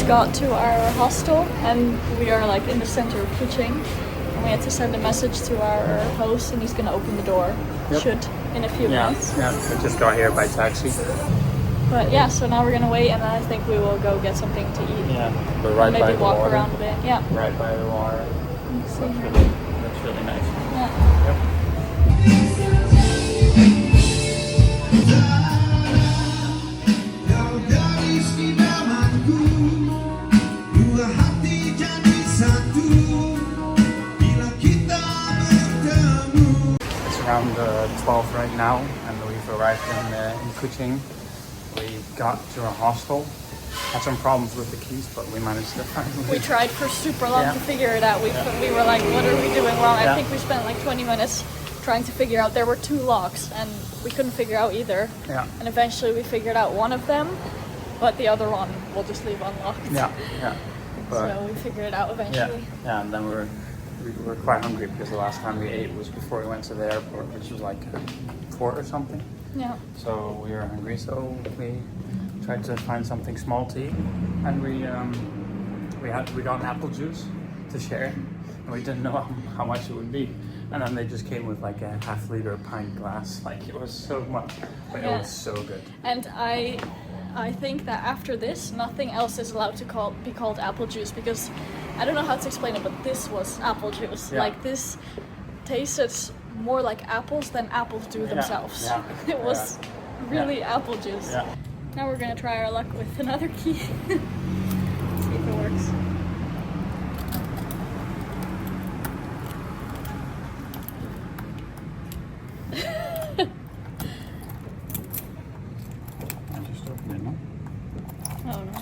got to our hostel and we are like in the center of Kuching. And we had to send a message to our host and he's gonna open the door. Yep. Should in a few minutes. Yeah, we just got here by taxi. But yeah, so now we're gonna wait and then I think we will go get something to eat. Yeah, but right maybe by the walk water. around a bit. Yeah. Right by the water. That's really nice. Yeah. Yep. It's around 12 right now, and we've arrived in Kuching. We got to a hostel. Had some problems with the keys, but we managed to find. We tried for super long to figure it out. We were like, what are we doing wrong? I think we spent like 20 minutes trying to figure out. There were 2 locks, and we couldn't figure out either. Yeah. And eventually we figured out one of them, but the other one we'll just leave unlocked. Yeah. But, so we figured it out eventually. Yeah, and then we were quite hungry because the last time we ate was before we went to the airport, which was like 4 or something. Yeah. So we were hungry, so we tried to find something small to eat, and we got an apple juice to share, and we didn't know how much it would be. And then they just came with like a half-liter pint glass. Like it was so much, but it was so good. And I think that after this, nothing else is allowed to be called apple juice because I don't know how to explain it, but this was apple juice. Yeah. Like this tasted more like apples than apples do themselves. Yeah. It was really apple juice. Yeah. Now we're gonna try our luck with another key. See if it works. Oh no.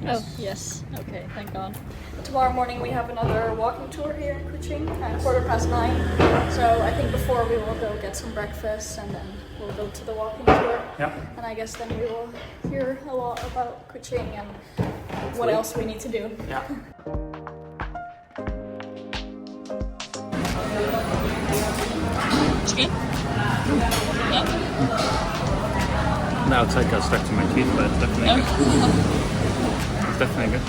Yes. Oh, yes. Okay, thank God. Tomorrow morning we have another walking tour here in Kuching at 9:15. So I think before we will go get some breakfast and then we'll go to the walking tour. Yeah. And I guess then we will hear a lot about Kuching and what else we need to do. Yeah. Chicken? Yeah. Now it's like stuck to my teeth, but it's definitely good. It's definitely good.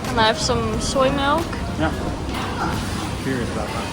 And I have some soy milk. Yeah. Curious about that.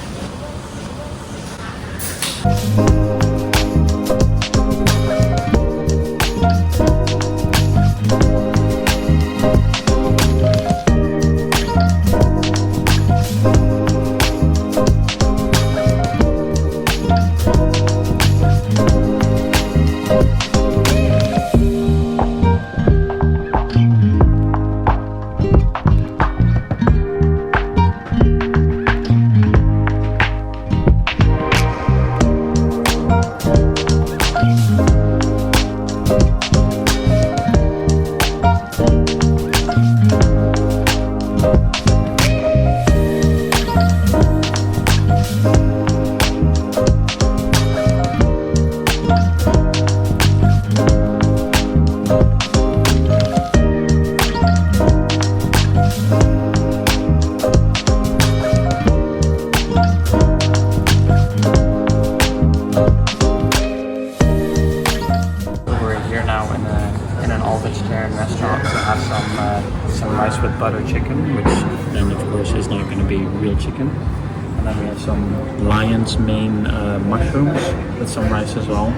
Some rice with butter chicken, which then of course is not going to be real chicken. And then we have some lion's mane mushrooms with some rice as well.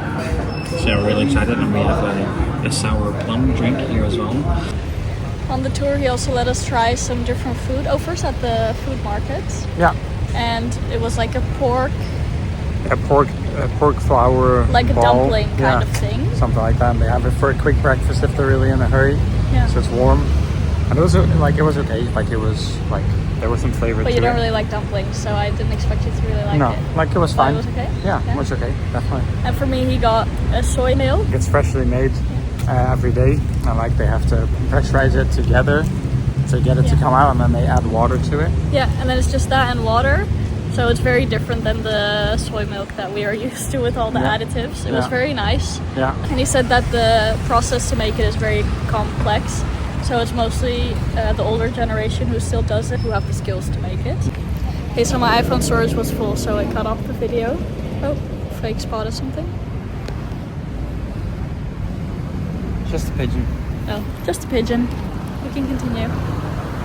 So yeah, we're really excited, and we have a sour plum drink here as well. On the tour he also let us try some different food. Oh, first at the food markets. Yeah. And it was like a pork flour like a ball. dumpling kind of thing. Something like that. And they have it for a quick breakfast if they're really in a hurry. Yeah. So it's warm. And it was like it was okay. Like it was like there was some flavor to it. But you don't really like dumplings, so I didn't expect you to really like it. No, like it was fine. It was okay? Yeah, it was okay, definitely. And for me, he got a soy milk. It's freshly made every day. And like they have to pressurize it together to get it to come out, and then they add water to it. Yeah, and then it's just that and water. So it's very different than the soy milk that we are used to with all the additives. It was very nice. Yeah. And he said that the process to make it is very complex. So it's mostly the older generation who still does it, who have the skills to make it. Okay, so my iPhone storage was full, so I cut off the video. Oh, fake spotted something. Just a pigeon. Oh, just a pigeon. We can continue.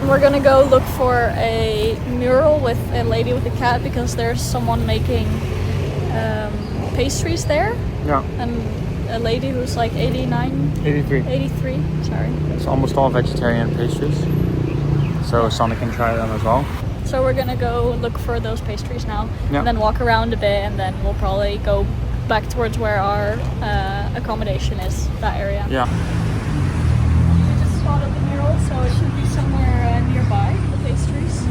We're gonna go look for a mural with a lady with a cat because there's someone making pastries there. Yeah. And a lady who's like 83, sorry. It's almost all vegetarian pastries. So Sonny can try them as well. So we're gonna go look for those pastries now, Yeah. and then walk around a bit, and then we'll probably go back towards where our accommodation is, that area. Yeah. We just spotted the mural, so it should be somewhere nearby, the pastries.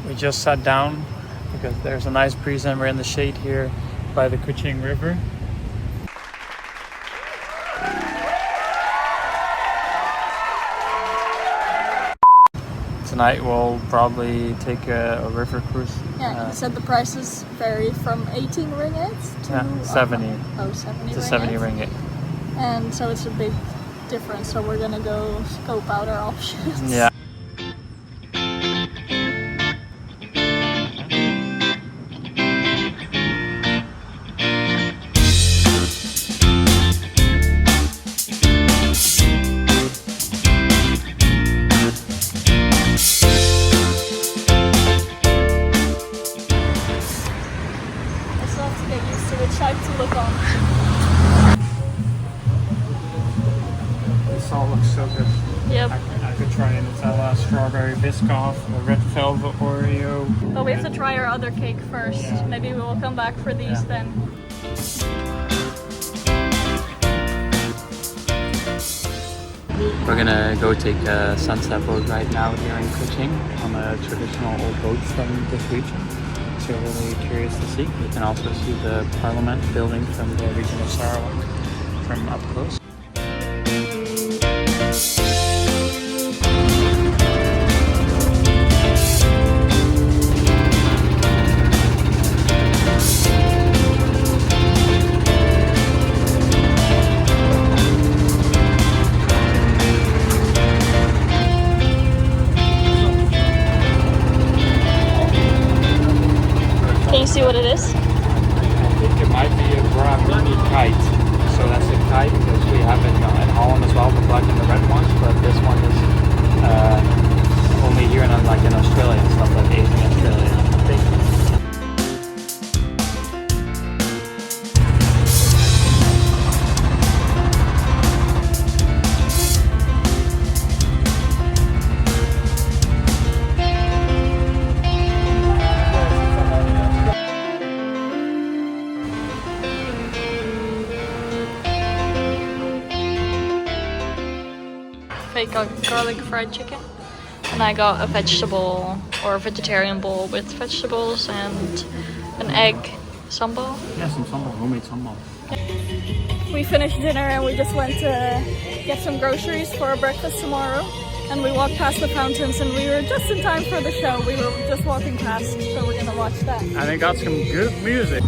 We just sat down because there's a nice breeze and we're in the shade here by the Kuching River. Tonight we'll probably take a river cruise. Yeah, you said the prices vary from 18 ringgits to 70. 70 to ringgit. 70 ringgit. And so it's a big difference, so we're gonna go scope out our options. Yeah. To look on. This all looks so good. Yep. I could try a Nutella, strawberry Biscoff, a red velvet Oreo. But we have to try our other cake first. Yeah. Maybe we will come back for these then. We're gonna go take a sunset boat right now here in Kuching on a traditional old boat from this region. So we're really curious to see. You can also see the parliament building from the region of Sarawak from up close. Can you see what it is? I think it might be a Brahmini kite. So that's a kite because we have it in Holland as well, the black and the red ones, but this one is only here in like in Australia and stuff, like Asian Australia, I think. I got garlic fried chicken, and I got a vegetable or vegetarian bowl with vegetables and an egg sambal. Yeah, some sambal, homemade sambal. We finished dinner and we just went to get some groceries for our breakfast tomorrow. And we walked past the fountains and we were just in time for the show. We were just walking past, so we're gonna watch that. And they got some good music.